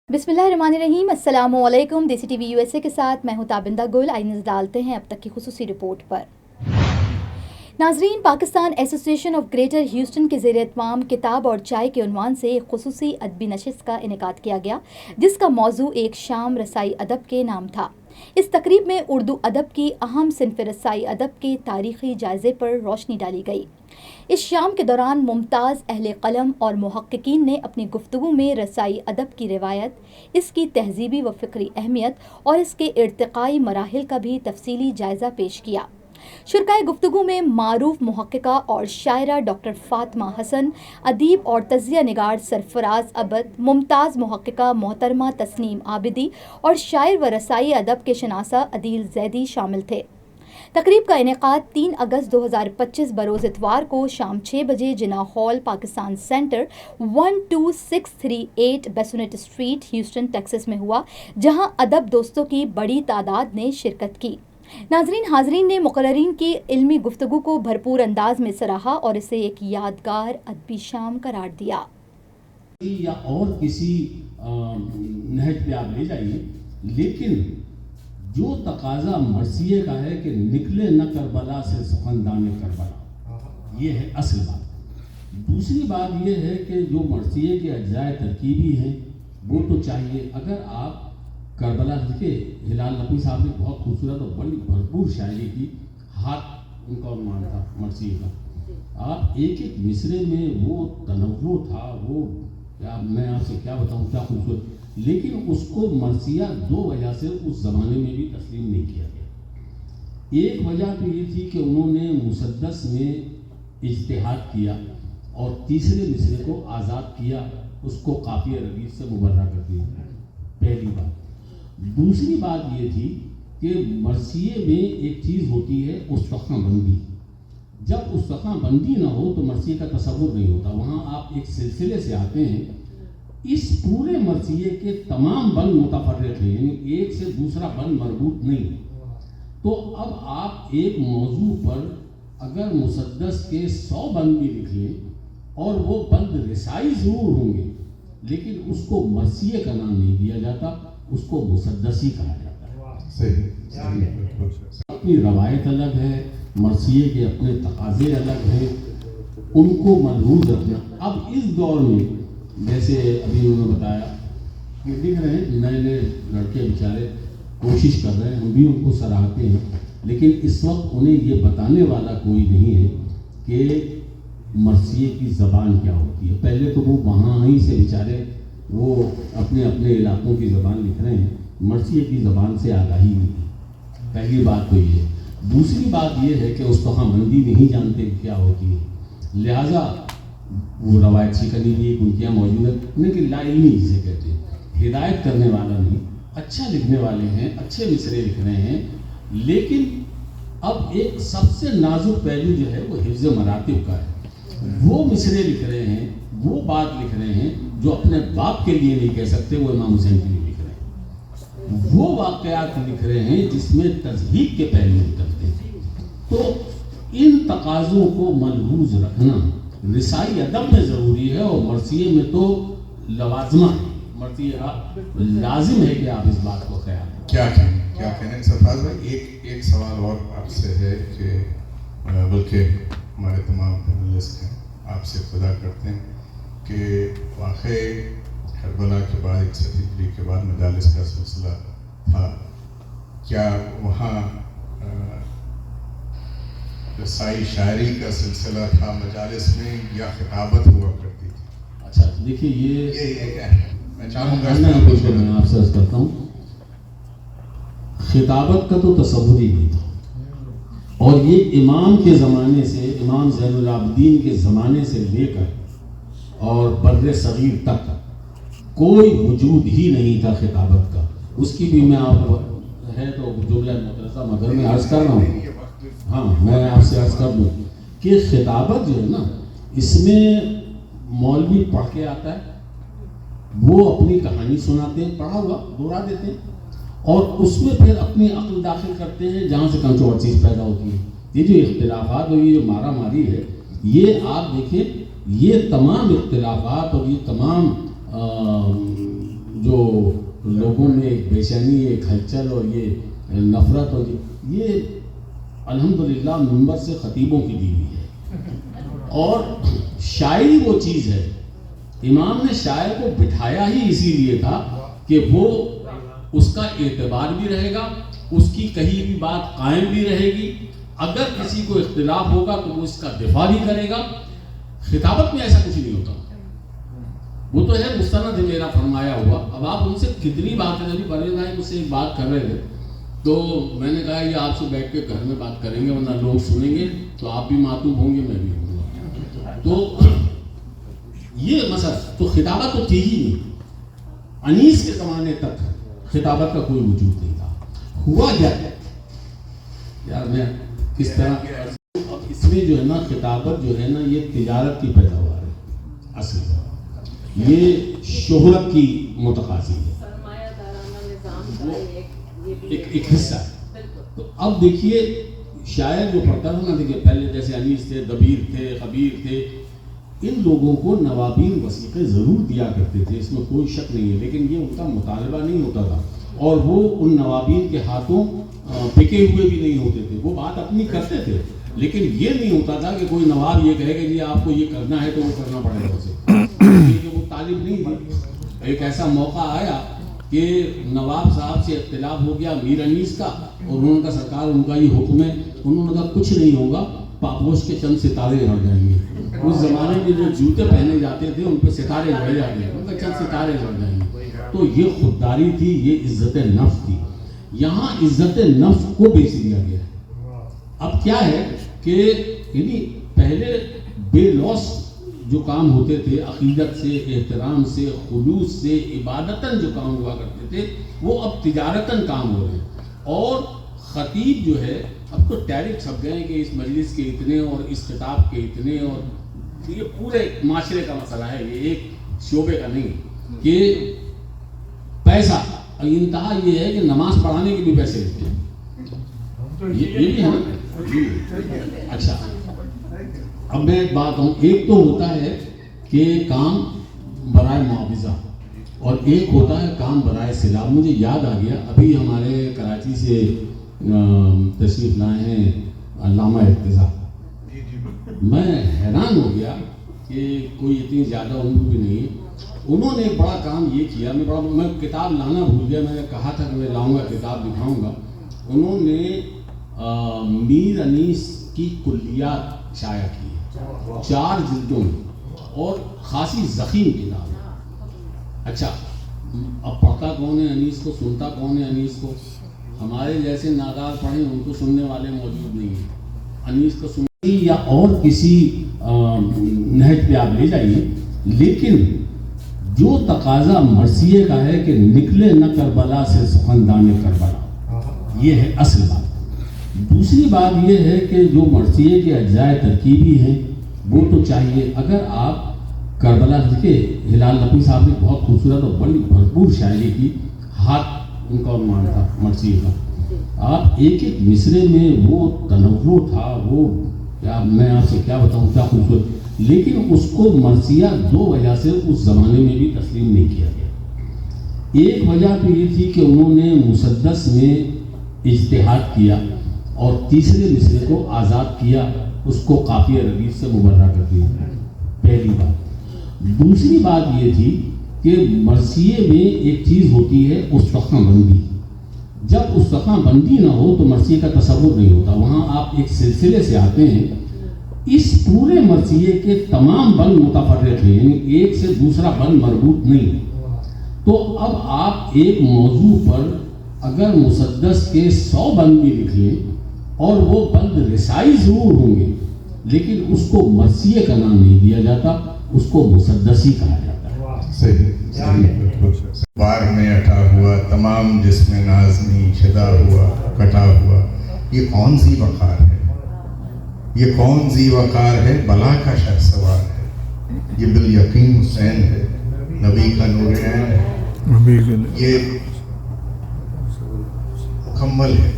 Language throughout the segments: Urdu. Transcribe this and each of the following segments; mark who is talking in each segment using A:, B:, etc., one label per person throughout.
A: بسم اللہ الرحمن الرحیم، السلام علیکم۔ دیسی T V U S A کے ساتھ میں ہوں تابندہ گل۔ آئیے نظر ڈالتے ہیں اب تک کی خصوصی رپورٹ پر۔ ناظرین، پاکستان ایسوسی ایشن آف گریٹر ہیوسٹن کے زیر اہتمام کتاب اور چائے کے عنوان سے ایک خصوصی ادبی نشست کا انعقاد کیا گیا، جس کا موضوع ایک شام رسائی ادب کے نام تھا۔ اس تقریب میں اردو ادب کی اہم صنف رسائی ادب کے تاریخی جائزے پر روشنی ڈالی گئی۔ اس شام کے دوران ممتاز اہل قلم اور محققین نے اپنی گفتگو میں رسائی ادب کی روایت، اس کی تہذیبی و فکری اہمیت اور اس کے ارتقائی مراحل کا بھی تفصیلی جائزہ پیش کیا۔ شرکائے گفتگو میں معروف محققہ اور شاعرہ ڈاکٹر فاطمہ حسن، ادیب اور تجزیہ نگار سرفراز عبد، ممتاز محققہ محترمہ تسنیم عابدی اور شاعر و رسائی ادب کے شناسہ عدیل زیدی شامل تھے۔ تقریب کا انعقاد 3 اگست 2025 بروز اتوار کو شام 6 بجے Jinnah hall, Pakistan centre, 12638 Bissonnet street, Houston, Texas میں ہوا، جہاں ادب دوستوں کی بڑی تعداد نے شرکت کی۔ ناظرین، حاضرین نے مقررین کی علمی گفتگو کو بھرپور انداز میں سراہا اور اسے ایک یادگار ادبی شام قرار دیا۔
B: یا اور کسی نہج پہ آپ لے جائیے، لیکن جو تقاضا مرثیے کا ہے کہ نکلے نہ کربلا سے سخندان کربلا، یہ ہے اصل بات۔ دوسری بات یہ ہے کہ جو مرثیے کے اجزاء ترکیبی ہیں وہ تو چاہیے۔ اگر آپ کربلا دیکھیں، ہلال نقوی صاحب نے بہت خوبصورت اور بڑی بھرپور شاعری کی، ہاتھ ان کا عنوان تھا مرثیے کا۔ آپ ایک ایک مصرے میں وہ تنوع تھا، وہ میں آپ سے کیا بتاؤں، کیا خوبصورت۔ لیکن اس کو مرثیہ دو وجہ سے اس زمانے میں بھی تسلیم نہیں کیا گیا۔ ایک وجہ تو یہ تھی کہ انہوں نے مسدس میں اجتہاد کیا اور تیسرے مصرے کو آزاد کیا، اس کو قافیہ ردیف سے مبرہ کر دیا، پہلی بات۔ دوسری بات یہ تھی کہ مرثیے میں ایک چیز ہوتی ہے استخاں بندی۔ جب استخاں بندی نہ ہو تو مرثیے کا تصور نہیں ہوتا۔ وہاں آپ ایک سلسلے سے آتے ہیں، اس پورے مرثیے کے تمام بند متفرق ہیں، یعنی ایک سے دوسرا بند مربوط نہیں۔ تو اب آپ ایک موضوع پر اگر مسدس کے 100 بند بھی لکھ لیں اور وہ بند رسائی ضرور ہوں گے، لیکن اس کو مرثیے کا نام نہیں دیا جاتا، اس کو مسدسی کہا جاتا ہے۔ صحیح۔ اپنی روایت الگ ہے، مرثیے کے اپنے تقاضے الگ ہیں، ان کو ملحوظ رکھنا۔ اب اس دور میں جیسے ابھی انہوں نے بتایا کہ لکھ رہے ہیں نئے نئے لڑکے بیچارے کوشش کر رہے ہیں، ہم بھی ان کو سراہتے ہیں، لیکن اس وقت انہیں یہ بتانے والا کوئی نہیں ہے کہ مرثیے کی زبان کیا ہوتی ہے۔ پہلے تو وہ وہاں ہی سے بیچارے وہ اپنے اپنے علاقوں کی زبان لکھ رہے ہیں، مرثیے کی زبان سے آگاہی نہیں۔ پہلی بات تو یہ ہے۔ دوسری بات یہ ہے کہ استخاں بندی نہیں جانتے کیا ہوتی ہے، لہٰذا وہ روایت شکنی بھی ایک ان کے یہاں موجود ہے، لیکن لا علمی جسے کہتے ہیں، ہدایت کرنے والا نہیں۔ اچھا لکھنے والے ہیں، اچھے مصرے لکھ رہے ہیں، لیکن اب ایک سب سے نازک پہلو جو ہے وہ حفظ مراتب کا ہے۔ وہ مصرے لکھ رہے ہیں، وہ بات لکھ رہے ہیں جو اپنے باپ کے لیے نہیں کہہ سکتے، وہ امام حسین کے لیے لکھ رہے ہیں۔ وہ واقعات لکھ رہے ہیں جس میں تضحیق کے پہلو نکلتے ہیں۔ تو ان تقاضوں کو ملحوظ رکھنا رسائی ادب میں ضروری ہے، اور مرثیے میں تو لوازمہ ہے، مرثیہ لازم ہے کہ آپ اس بات کو خیال رکھیں۔
C: کیا کہنے سرفراز بھائی، ایک سوال اور آپ سے ہے کہ بلکہ ہمارے تمام پینلسٹ ہیں آپ سے خدا کرتے ہیں کہ واقعی کربلا کے بعد 61 ہجری کے بعد مجالس کا سلسلہ تھا، کیا وہاں رسائی شاعری کا سلسلہ تھا مجالس میں یا خطابت ہوا کرتی تھی؟
B: اچھا دیکھیے، یہ
C: میں چاہوں گا
B: میں آپ سے عرض کرتا ہوں، خطابت کا تو تصور ہی نہیں تھا، اور یہ امام کے زمانے سے، امام زین العابدین کے زمانے سے لے کر اور بر صغیر تک کوئی وجود ہی نہیں تھا خطابت کا۔ اس کی بھی میں آپ ہے تو جملہ مدرسہ مگر میں عرض کر رہا ہوں، ہاں میں آپ سے عرض کر دوں کہ خطابت جو ہے نا، اس میں مولوی پڑھ کے آتا ہے، وہ اپنی کہانی سناتے ہیں، پڑھا ہوا دوہرا دیتے ہیں، اور اس میں پھر اپنی عقل داخل کرتے ہیں جہاں سے کنٹروورسیز پیدا ہوتی ہیں۔ یہ جو اختلافات اور یہ جو مارا ماری ہے، یہ آپ دیکھیں، یہ تمام اختلافات اور یہ تمام جو لوگوں میں ایک بے چینی، ایک ہلچل اور یہ نفرت اور یہ الحمدللہ منبر سے خطیبوں کی دی ہوئی ہے. اور شاعری وہ چیز ہے، امام نے شاعر کو بٹھایا ہی اسی لیے تھا کہ وہ اس کا اعتبار بھی رہے گا، اس کی کہی بھی بات قائم بھی رہے گی، اگر کسی کو اختلاف ہوگا تو وہ اس کا دفاع بھی کرے گا. خطابت میں ایسا کچھ نہیں ہوتا، وہ تو ہے مستند ہے میرا فرمایا ہوا. اب آپ ان سے کتنی باتیں، ابھی پرویز بھائی مجھ سے ایک بات کر رہے تھے تو میں نے کہا یہ آپ سے بیٹھ کے گھر میں بات کریں گے ورنہ لوگ سنیں گے تو آپ بھی معطوب ہوں گے، میں بھی ہوں گا. تو یہ مسئلہ تو خطابت تو تھی ہی نہیں، انیس کے زمانے تک خطابت کا کوئی وجود نہیں تھا. ہوا کیا یار میں کس طرح اب اس میں جو ہے نا خطابت جو ہے نا یہ تجارت کی پیداوار ہے، اصل یہ شہرت کی متقاضی ہے،
D: سرمایہ دارانہ نظام کا
B: ایک حصہ ہے. تو اب دیکھیے شاعر جو پڑھتا تھا نا، دیکھیے پہلے جیسے انیس تھے، دبیر تھے، خبیر تھے، ان لوگوں کو نوابین وثیقے ضرور دیا کرتے تھے، اس میں کوئی شک نہیں ہے، لیکن یہ ان کا مطالبہ نہیں ہوتا تھا اور وہ ان نوابین کے ہاتھوں پکے ہوئے بھی نہیں ہوتے تھے. وہ بات اپنی کرتے تھے لیکن یہ نہیں ہوتا تھا کہ کوئی نواب یہ کہے کہ جی آپ کو یہ کرنا ہے تو وہ کرنا پڑے گا اسے، کیونکہ وہ طالب نہیں تھی. ایک ایسا موقع آیا کہ نواب صاحب سے اختلاف ہو گیا میر انیس کا، اور انہوں نے کہا سرکار ان کا یہ حکم ہے. انہوں نے کہا کچھ نہیں ہوگا، پاپوش کے چند ستارے جڑ جائیں گے. اس زمانے میں جو جوتے پہنے جاتے تھے ان پہ ستارے جڑے جاتے ہیں، ان کا چند ستارے جڑ جائیں گے. تو یہ خودداری تھی، یہ عزت نفس تھی. یہاں عزت نفس کو بیچ دیا گیا ہے. اب کیا ہے کہ یعنی پہلے بے لوث جو کام ہوتے تھے، عقیدت سے، احترام سے، خلوص سے، عبادتاً جو کام ہوا کرتے تھے، وہ اب تجارتاً کام ہو رہے ہیں. اور خطیب جو ہے اب تو ٹیرف چھپ گئے ہیں کہ اس مجلس کے اتنے اور اس خطاب کے اتنے، اور یہ پورے معاشرے کا مسئلہ ہے، یہ ایک شعبے کا نہیں کہ پیسہ. انتہا یہ ہے کہ نماز پڑھانے کے بھی پیسے لیتے ہیں، یہ بھی ہے نا. اچھا اب میں ایک بات ہوں، ایک تو ہوتا ہے کہ کام برائے معاوضہ اور ایک ہوتا ہے کام برائے صلاح. مجھے یاد آ گیا ابھی ہمارے کراچی سے تشریف لائے ہیں علامہ ارتضیٰ. میں حیران ہو گیا کہ کوئی اتنی زیادہ عمر بھی نہیں ہے، انہوں نے ایک بڑا کام یہ کیا. میں کتاب لانا بھول گیا، میں نے کہا تھا کہ میں لاؤں گا کتاب دکھاؤں گا. انہوں نے میر انیس کی کلیات شائع کی 4 جلدوں میں، اور خاصی ضخیم کتاب ہے. اچھا اب پڑھتا کون ہے انیس کو، سنتا کون ہے انیس کو؟ ہمارے جیسے نادار پڑھیں ان کو سننے والے موجود نہیں ہیں. انیس کو سننے یا اور کسی نہج پہ آپ لے جائیے، لیکن جو تقاضا مرثیے کا ہے کہ نکلے نہ کربلا سے سخندان کربلا، یہ ہے اصل بات. دوسری بات یہ ہے کہ جو مرثیے کے اجزاء ترکیبی ہیں وہ تو چاہیے. اگر آپ کربلا دیکھیں، ہلال نقوی صاحب نے بہت خوبصورت اور بڑی بھرپور شاعری کی، ہاتھ ان کا عنوان تھا مرثیے کا. آپ ایک ایک مصرے میں وہ تنوع تھا، وہ میں آپ سے کیا بتاؤں کیا خوبصورت. لیکن اس کو مرثیہ 2 وجہ سے اس زمانے میں بھی تسلیم نہیں کیا گیا. ایک وجہ تو یہ تھی کہ انہوں نے مسدس میں اجتہاد کیا اور تیسرے مصرے کو آزاد کیا، اس کو قافیہ ردیف سے مبرہ کر دیا، پہلی بات. دوسری بات یہ تھی کہ مرثیے میں ایک چیز ہوتی ہے استخاں بندی. جب استخاں بندی نہ ہو تو مرثیے کا تصور نہیں ہوتا. وہاں آپ ایک سلسلے سے آتے ہیں، اس پورے مرثیے کے تمام بند متفرق ہیں، یعنی ایک سے دوسرا بند مربوط نہیں. تو اب آپ ایک موضوع پر اگر مسدس کے 100 بند بھی لکھ لیں اور وہ بند رسائی ضرور ہوں گے، لیکن اس کو مرثیے کا نام نہیں دیا جاتا، اس کو مسدسی کہا جاتا ہے.
C: صحیح. بار میں اٹھا ہوا تمام جسم نازنی شدا ہوا کٹا ہوا، یہ کون سی وقار ہے، یہ کون سی وقار ہے، بلا کا شہ سوار ہے. یہ بالیقین حسین ہے، نبی کا نور عین ہے، یہ مکمل ہے.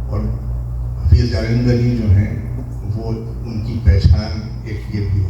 C: اور حفیظ جالندھری جو ہیں وہ ان کی پہچان ایک یہ بھی ہے.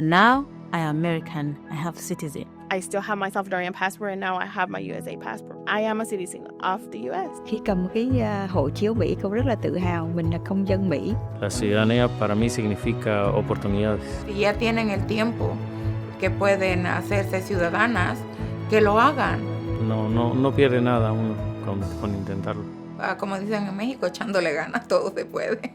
E: Now I am American. I have citizen.
F: I still have my Salvadorian passport and now I have my USA passport. I am a citizen of the US.
G: Khi cầm cái hộ chiếu Mỹ, cô rất là tự hào mình là công dân Mỹ.
H: La ciudadanía para mí significa oportunidades.
I: Si ya tienen el tiempo que pueden hacerse ciudadanas, que lo hagan.
H: No pierde nada uno con intentarlo.
I: Como dicen en México, echándole ganas todo se puede.